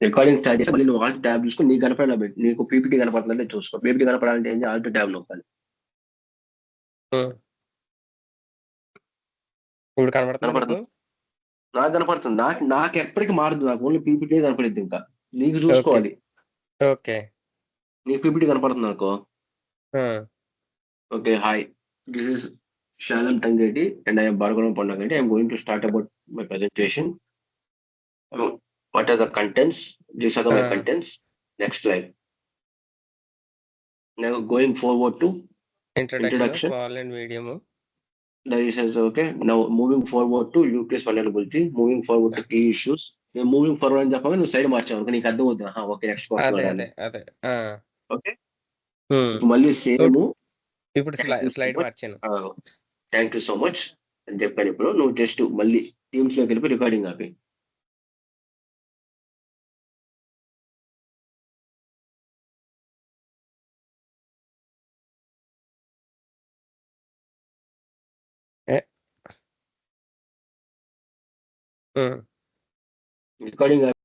Recording start చేసి మళ్ళీ నువ్వు ఆల్ట్ ట్యాబ్ చూసుకొని నీకు కనపడాలి పెట్టి నీకు పీపీటీ కనపడుతుందంటే చూసుకో. పీపీటీ కనపడాలంటే ఏం ఆల్ట్ ట్యాబ్ నొక్కాలి. ఇప్పుడు కనపడుతుంది. నాకు కనపడుతుంది. నాకు ఎప్పటికీ మారదు. నాకు ఓన్లీ పీపీటీ కనపడిద్ది. ఇంకా నీకు చూసుకోవాలి. ఓకే, నీకు పీపీటీ కనపడుతుంది అనుకో. Okay, hi, this is Shalam Tangreddy and I am Bhargavam Pandagreddy. I am going to start about my presentation. What are the contents? These are my contents. Next slide. Now going forward to introduction. Small and medium. That is okay. Now moving forward to UPS vulnerability. Moving forward to key issues. Moving forward అని చెప్పగా నువ్వు side మార్చావు. నీకు అర్థం అవుతుంది. Okay, next question. Okay, మళ్ళీ same. ఇప్పుడు slide మార్చాను. Thank you so much అని చెప్పాను. ఇప్పుడు నువ్వు జస్ట్ మళ్ళీ టీమ్స్ లోకి వెళ్ళి రికార్డింగ్ ఆపి. రికార్డింగ్